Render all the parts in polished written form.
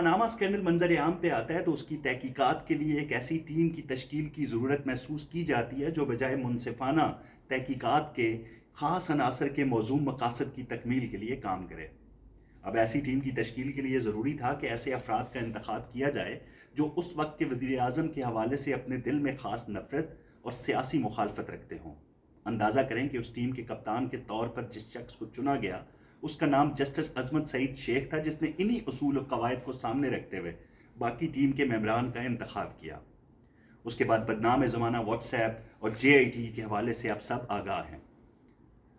Panama scandal منظر عام پہ آتا ہے تو اس کی تحقیقات کے لیے ایک ایسی ٹیم کی تشکیل کی ضرورت محسوس کی جاتی ہے جو بجائے منصفانہ تحقیقات کے خاص عناصر کے موزوں مقاصد کی تکمیل کے لیے کام کرے۔ اب ایسی ٹیم کی تشکیل کے لیے ضروری تھا کہ ایسے افراد کا انتخاب کیا جائے جو اس وقت کے وزیر اعظم کے حوالے سے اپنے دل میں خاص نفرت اور سیاسی مخالفت رکھتے ہوں۔ اندازہ کریں کہ اس ٹیم کے کپتان کے طور پر جس شخص کو چنا گیا اس کا نام جسٹس عظمت سعید شیخ تھا، جس نے انہی اصول و قواعد کو سامنے رکھتے ہوئے باقی ٹیم کے ممبران کا انتخاب کیا۔ اس کے بعد بدنام زمانہ واٹس ایپ اور جے آئی ٹی کے حوالے سے آپ سب آگاہ ہیں۔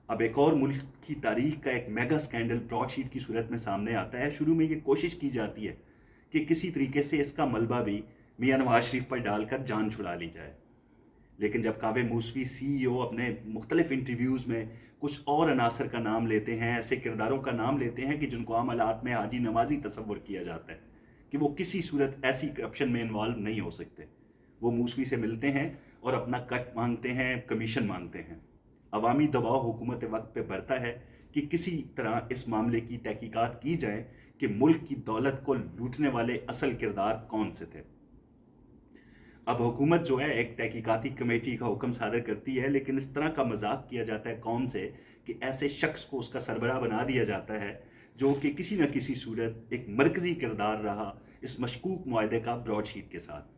اب ایک اور ملک کی تاریخ کا ایک میگا سکینڈل براڈ شیٹ کی صورت میں سامنے آتا ہے۔ شروع میں یہ کوشش کی جاتی ہے کہ کسی طریقے سے اس کا ملبہ بھی میاں نواز شریف پر ڈال کر جان چھڑا لی جائے، لیکن جب کاوے موسوی سی ای او اپنے مختلف انٹرویوز میں کچھ اور عناصر کا نام لیتے ہیں، ایسے کرداروں کا نام لیتے ہیں کہ جن کو عام حالات میں حاجی نوازی تصور کیا جاتا ہے کہ وہ کسی صورت ایسی کرپشن میں انوالو نہیں ہو سکتے، وہ موسوی سے ملتے ہیں اور اپنا کٹ مانگتے ہیں، کمیشن مانگتے ہیں۔ عوامی دباؤ حکومت وقت پہ بڑھتا ہے کہ کسی طرح اس معاملے کی تحقیقات کی جائے کہ ملک کی دولت کو لوٹنے والے اصل کردار کون سے تھے۔ اب حکومت جو ہے ایک تحقیقاتی کمیٹی کا حکم صادر کرتی ہے، لیکن اس طرح کا مذاق کیا جاتا ہے قوم سے کہ ایسے شخص کو اس کا سربراہ بنا دیا جاتا ہے جو کہ کسی نہ کسی صورت ایک مرکزی کردار رہا اس مشکوک معاہدے کا براڈ شیٹ کے ساتھ۔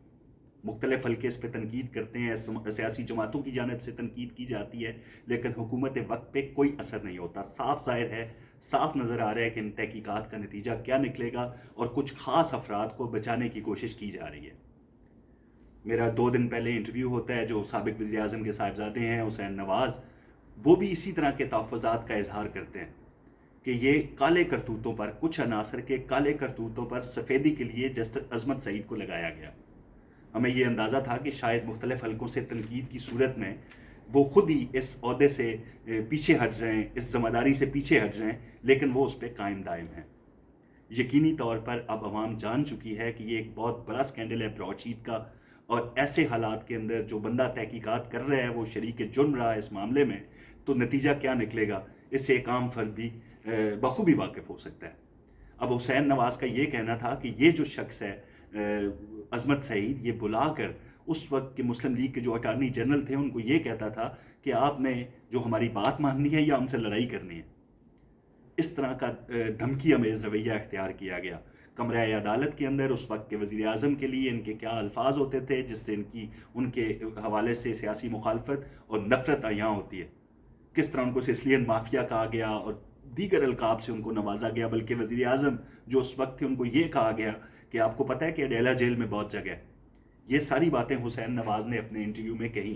مختلف حلقے اس پہ تنقید کرتے ہیں، سیاسی جماعتوں کی جانب سے تنقید کی جاتی ہے، لیکن حکومت وقت پہ کوئی اثر نہیں ہوتا۔ صاف ظاہر ہے، صاف نظر آ رہا ہے کہ ان تحقیقات کا نتیجہ کیا نکلے گا اور کچھ خاص افراد کو بچانے کی کوشش کی جا رہی ہے۔ میرا 2 دن پہلے انٹرویو ہوتا ہے جو سابق وزیر اعظم کے صاحبزادے ہیں حسین نواز، وہ بھی اسی طرح کے تحفظات کا اظہار کرتے ہیں کہ یہ کالے کرتوتوں پر، کچھ عناصر کے کالے کرتوتوں پر سفیدی کے لیے جسٹس عظمت سعید کو لگایا گیا۔ ہمیں یہ اندازہ تھا کہ شاید مختلف حلقوں سے تنقید کی صورت میں وہ خود ہی اس عہدے سے پیچھے ہٹ جائیں، اس ذمہ داری سے پیچھے ہٹ جائیں، لیکن وہ اس پہ قائم دائم ہیں۔ یقینی طور پر اب عوام جان چکی ہے کہ یہ ایک بہت بڑا سکینڈل ہے براڈ شیٹ کا، اور ایسے حالات کے اندر جو بندہ تحقیقات کر رہا ہے وہ شریک جرم رہا ہے اس معاملے میں، تو نتیجہ کیا نکلے گا اس سے ایک عام فرد بھی بخوبی واقف ہو سکتا ہے۔ اب حسین نواز کا یہ کہنا تھا کہ یہ جو شخص ہے عظمت سعید، یہ بلا کر اس وقت کے مسلم لیگ کے جو اٹارنی جنرل تھے ان کو یہ کہتا تھا کہ آپ نے جو ہماری بات ماننی ہے یا ہم سے لڑائی کرنی ہے۔ اس طرح کا دھمکی امیز رویہ اختیار کیا گیا۔ کمرہ عدالت کے اندر اس وقت کے وزیر اعظم کے لیے ان کے کیا الفاظ ہوتے تھے جس سے ان کے حوالے سے سیاسی مخالفت اور نفرت عیاں ہوتی ہے، کس طرح ان کو سسلین مافیا کہا گیا اور دیگر القاب سے ان کو نوازا گیا، بلکہ وزیر اعظم جو اس وقت تھے ان کو یہ کہا گیا کہ آپ کو پتہ ہے کہ اڈیلا جیل میں بہت جگہ ہے۔ یہ ساری باتیں حسین نواز نے اپنے انٹرویو میں کہی۔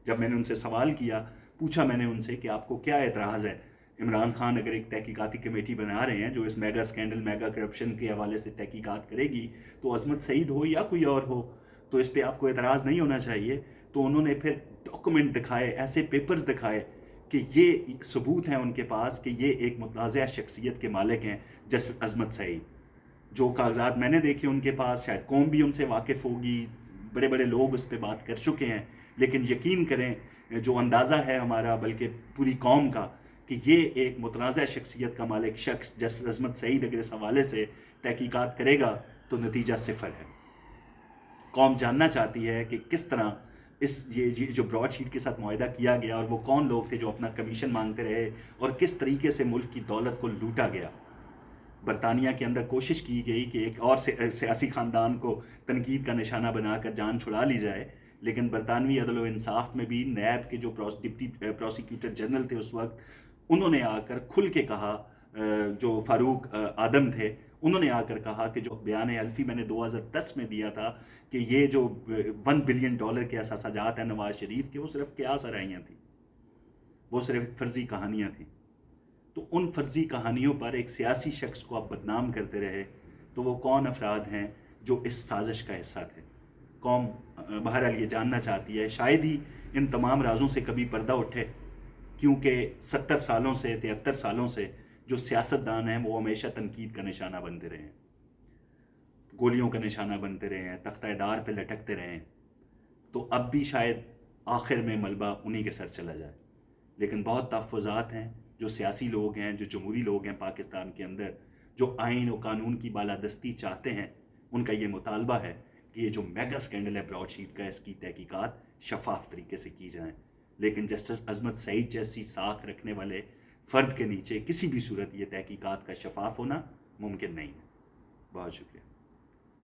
جب میں نے ان سے سوال کیا، پوچھا میں نے ان سے کہ آپ کو کیا اعتراض ہے، عمران خان اگر ایک تحقیقاتی کمیٹی بنا رہے ہیں جو اس میگا سکینڈل، میگا کرپشن کے حوالے سے تحقیقات کرے گی، تو عظمت سعید ہو یا کوئی اور ہو تو اس پہ آپ کو اعتراض نہیں ہونا چاہیے۔ تو انہوں نے پھر ڈاکومنٹ دکھائے، ایسے پیپرز دکھائے کہ یہ ثبوت ہیں ان کے پاس کہ یہ ایک متنازع شخصیت کے مالک ہیں جسٹس عظمت سعید۔ جو کاغذات میں نے دیکھے ان کے پاس، شاید قوم بھی ان سے واقف ہوگی، بڑے بڑے لوگ اس پہ بات کر چکے ہیں، لیکن یقین کریں جو اندازہ ہے ہمارا بلکہ پوری قوم کا کہ یہ ایک متنازع شخصیت کا مالک شخص جسٹس عظمت سعید اگر اس حوالے سے تحقیقات کرے گا تو نتیجہ صفر ہے۔ قوم جاننا چاہتی ہے کہ کس طرح یہ جو براڈ شیٹ کے ساتھ معاہدہ کیا گیا اور وہ کون لوگ تھے جو اپنا کمیشن مانگتے رہے اور کس طریقے سے ملک کی دولت کو لوٹا گیا۔ برطانیہ کے اندر کوشش کی گئی کہ ایک اور سیاسی خاندان کو تنقید کا نشانہ بنا کر جان چھڑا لی جائے، لیکن برطانوی عدل و انصاف میں بھی نیب کے جو ڈپٹی پروسیکیوٹر جنرل تھے اس وقت، انہوں نے آ کر کھل کے کہا، جو فاروق آدم تھے انہوں نے آ کر کہا کہ جو بیان حلفی میں نے 2010 میں دیا تھا کہ یہ جو $1 بلین کے اثاثہ جات ہیں نواز شریف کے، وہ صرف قیاس آرائیاں تھیں، وہ صرف فرضی کہانیاں تھیں۔ تو ان فرضی کہانیوں پر ایک سیاسی شخص کو آپ بدنام کرتے رہے تو وہ کون افراد ہیں جو اس سازش کا حصہ تھے؟ قوم بہرحال یہ جاننا چاہتی ہے، شاید ہی ان تمام رازوں سے کبھی پردہ اٹھے، کیونکہ 70 سالوں سے 73 سالوں سے جو سیاستدان ہیں وہ ہمیشہ تنقید کا نشانہ بنتے رہے ہیں، گولیوں کا نشانہ بنتے رہے ہیں، تختہ دار پہ لٹکتے رہے ہیں۔ تو اب بھی شاید آخر میں ملبہ انہی کے سر چلا جائے، لیکن بہت تحفظات ہیں جو سیاسی لوگ ہیں، جو جمہوری لوگ ہیں پاکستان کے اندر، جو آئین و قانون کی بالادستی چاہتے ہیں، ان کا یہ مطالبہ ہے کہ یہ جو میگا اسکینڈل ہے براڈ شیٹ کا، اس کی تحقیقات شفاف طریقے سے کی جائیں. لیکن جسٹس عظمت سعید جیسی ساکھ رکھنے والے فرد کے نیچے کسی بھی صورت یہ تحقیقات کا شفاف ہونا ممکن نہیں ہے. بہت شکریہ.